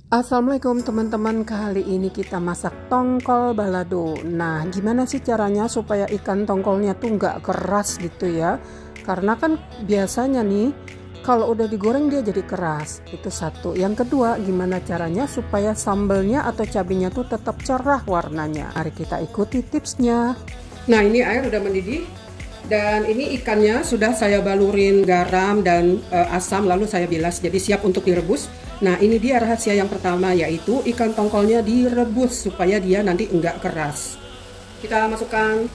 Assalamualaikum teman-teman, kali ini kita masak tongkol balado. Nah, gimana sih caranya supaya ikan tongkolnya tuh nggak keras gitu ya? Karena kan biasanya nih, kalau udah digoreng dia jadi keras. Itu satu. Yang kedua, gimana caranya supaya sambelnya atau cabenya tuh tetap cerah warnanya? Mari kita ikuti tipsnya. Nah, ini air udah mendidih. Dan ini ikannya sudah saya balurin garam dan asam, lalu saya bilas, jadi siap untuk direbus. Nah, ini dia rahasia yang pertama, yaitu ikan tongkolnya direbus supaya dia nanti enggak keras. Kita masukkan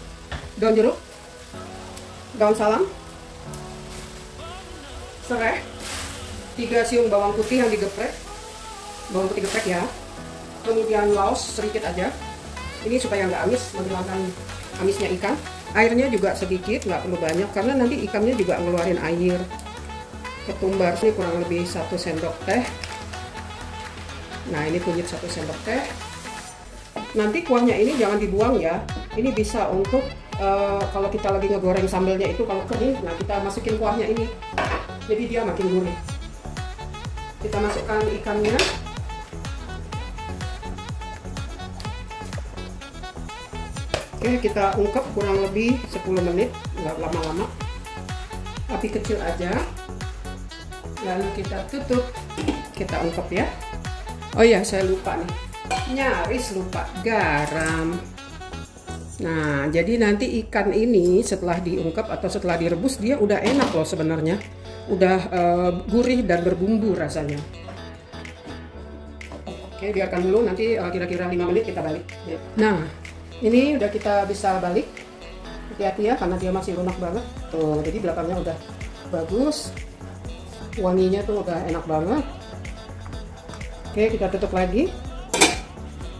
daun jeruk, daun salam, serai, 3 siung bawang putih yang digeprek, bawang putih geprek ya. Kemudian laos sedikit aja, ini supaya nggak amis, menghilangkan amisnya ikan. Airnya juga sedikit, nggak perlu banyak karena nanti ikannya juga ngeluarin air. Ketumbar ini kurang lebih 1 sendok teh. Nah, ini kunyit 1 sendok teh. Nanti kuahnya ini jangan dibuang ya. Ini bisa untuk kalau kita lagi ngegoreng sambelnya itu kalau kering, nah kita masukin kuahnya ini. Jadi dia makin gurih. Kita masukkan ikannya. Oke, kita ungkep kurang lebih 10 menit, nggak lama-lama. Api kecil aja. Lalu kita tutup. Kita ungkep ya. Oh ya, saya lupa nih. Nyaris lupa garam. Nah, jadi nanti ikan ini setelah diungkep atau setelah direbus dia udah enak loh sebenarnya. Udah gurih dan berbumbu rasanya. Oke, biarkan dulu, nanti kira-kira 5 menit kita balik. Nah, ini udah kita bisa balik. Hati-hati ya karena dia masih lunak banget. Tuh, jadi belakangnya udah bagus. Wanginya tuh udah enak banget. Oke, kita tutup lagi.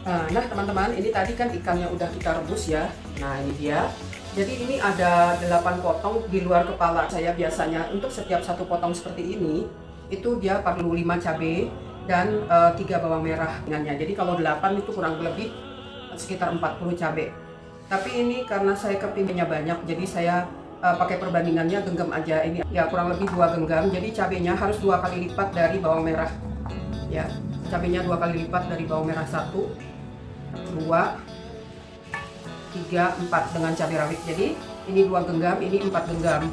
Nah teman-teman, ini tadi kan ikannya udah kita rebus ya. Nah, ini dia. Jadi ini ada 8 potong di luar kepala. Saya biasanya untuk setiap satu potong seperti ini, itu dia perlu 5 cabai dan 3 bawang merah dengannya. Jadi kalau 8 itu kurang lebih sekitar 40 cabai. Tapi ini karena saya kepinginnya banyak, jadi saya pakai perbandingannya genggam aja. Ini ya kurang lebih 2 genggam. Jadi cabainya harus 2 kali lipat dari bawang merah. Ya, cabainya 2 kali lipat dari bawang merah. 1, 2, 3, 4 dengan cabai rawit. Jadi ini 2 genggam, ini 4 genggam.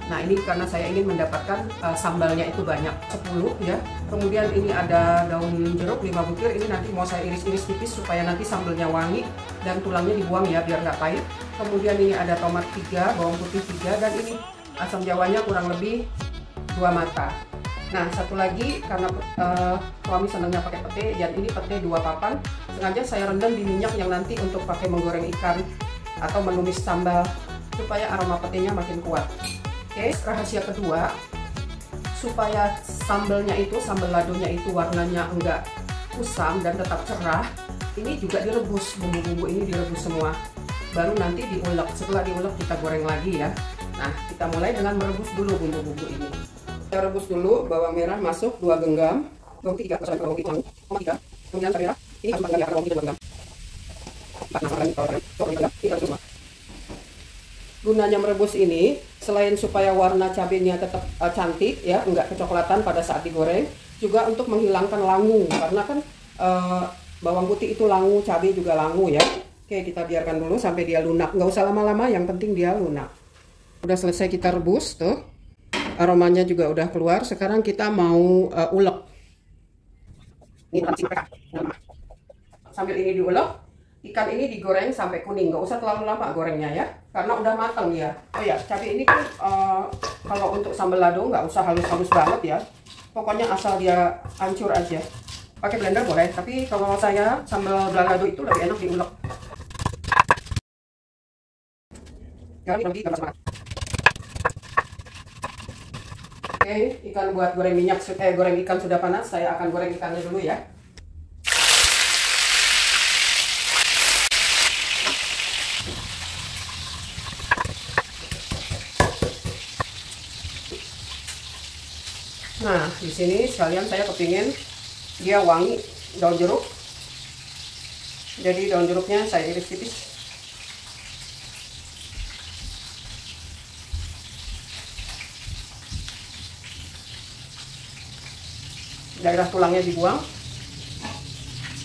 Nah, ini karena saya ingin mendapatkan sambalnya itu banyak, 10 ya. Kemudian ini ada daun jeruk 5 butir, ini nanti mau saya iris-iris tipis supaya nanti sambalnya wangi dan tulangnya dibuang ya biar nggak pahit. Kemudian ini ada tomat 3, bawang putih 3, dan ini asam jawanya kurang lebih 2 mata. Nah, satu lagi karena suami senangnya pakai pete, dan ini pete 2 papan. Sengaja saya rendam di minyak yang nanti untuk pakai menggoreng ikan atau menumis sambal supaya aroma petenya makin kuat. Oke, rahasia kedua supaya sambelnya itu, sambal ladonya itu warnanya enggak kusam dan tetap cerah, ini juga direbus. Bumbu-bumbu ini direbus semua, baru nanti diulek. Setelah diulek kita goreng lagi ya. Nah, kita mulai dengan merebus dulu bumbu-bumbu ini. Kita rebus dulu. Bawang merah masuk 2 genggam, bawang putih 3, bawang putih 3, kemudian cabai merah ini harus 4 genggam ya, bawang putih 2 genggam. 4, nah, ini harus semua. Gunanya merebus ini selain supaya warna cabenya tetap cantik ya, enggak kecoklatan pada saat digoreng, juga untuk menghilangkan langu karena kan bawang putih itu langu, cabai juga langu ya. Oke, kita biarkan dulu sampai dia lunak, nggak usah lama-lama, yang penting dia lunak. Udah selesai kita rebus tuh, aromanya juga udah keluar. Sekarang kita mau ulek. Sambil ini diulek, ikan ini digoreng sampai kuning, nggak usah terlalu lama gorengnya ya, karena udah matang ya. Oh ya, cabai ini kan kalau untuk sambal lado nggak usah halus-halus banget ya, pokoknya asal dia hancur aja. Pakai blender boleh, tapi kalau saya sambal balado itu lebih enak diulek. Oke, ikan buat goreng minyak, goreng ikan sudah panas. Saya akan goreng ikannya dulu ya. Nah, di sini sekalian saya kepingin dia wangi daun jeruk. Jadi daun jeruknya saya iris tipis. Daerah tulangnya dibuang.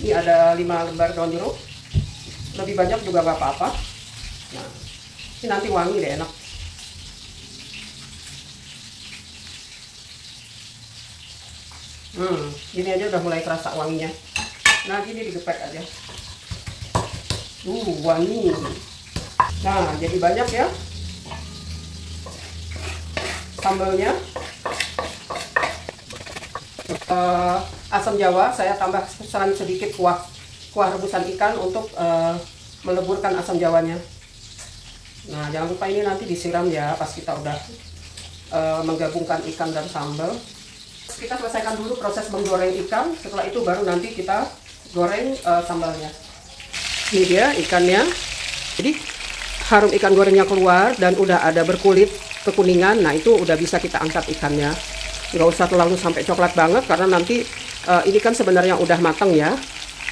Ini ada 5 lembar daun jeruk. Lebih banyak juga nggak apa-apa. Nah, ini nanti wangi deh, enak. Gini aja udah mulai terasa wanginya. Nah, gini digepek aja. Wangi. Nah, jadi banyak ya sambalnya. Asam jawa saya tambahkan sedikit kuah rebusan ikan untuk meleburkan asam jawanya. Nah, jangan lupa ini nanti disiram ya pas kita udah menggabungkan ikan dan sambal. Kita selesaikan dulu proses menggoreng ikan, setelah itu baru nanti kita goreng sambalnya. Ini dia ikannya. Jadi harum ikan gorengnya keluar dan udah ada berkulit kekuningan. Nah, itu udah bisa kita angkat ikannya. Nggak usah terlalu sampai coklat banget karena nanti ini kan sebenarnya udah matang ya.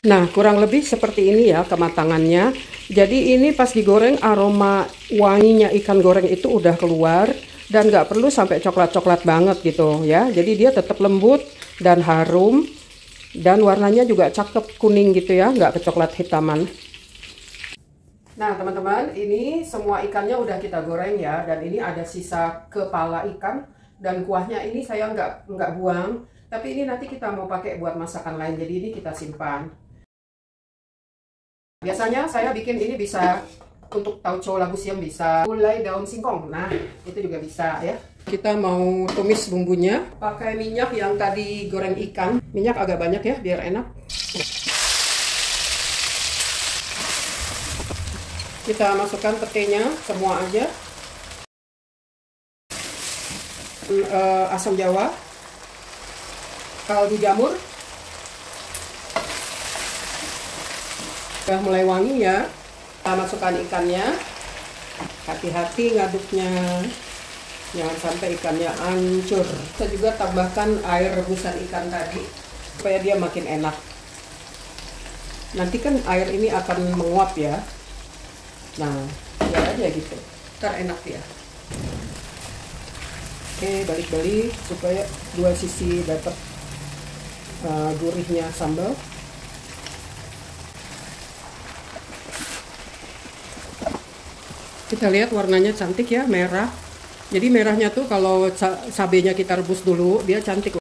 Nah, kurang lebih seperti ini ya kematangannya. Jadi ini pas digoreng aroma wanginya ikan goreng itu udah keluar dan nggak perlu sampai coklat-coklat banget gitu ya. Jadi dia tetap lembut dan harum dan warnanya juga cakep kuning gitu ya, nggak kecoklat hitaman. Nah, teman-teman, ini semua ikannya udah kita goreng ya, dan ini ada sisa kepala ikan dan kuahnya ini saya nggak buang, tapi ini nanti kita mau pakai buat masakan lain, jadi ini kita simpan. Biasanya saya bikin ini bisa untuk tauco labu siam, bisa gulai daun singkong, nah itu juga bisa ya. Kita mau tumis bumbunya, pakai minyak yang tadi goreng ikan, minyak agak banyak ya biar enak. Kita masukkan petenya semua aja, asam jawa, kaldu jamur. Udah mulai wangi ya, kita masukkan ikannya. Hati-hati ngaduknya, jangan sampai ikannya hancur. Kita juga tambahkan air rebusan ikan tadi supaya dia makin enak. Nanti kan air ini akan menguap ya. Nah, ya aja gitu, ntar enak ya. Oke, balik-balik supaya dua sisi dapat gurihnya sambal. Kita lihat warnanya cantik ya, merah. Jadi merahnya tuh kalau cabenya kita rebus dulu, dia cantik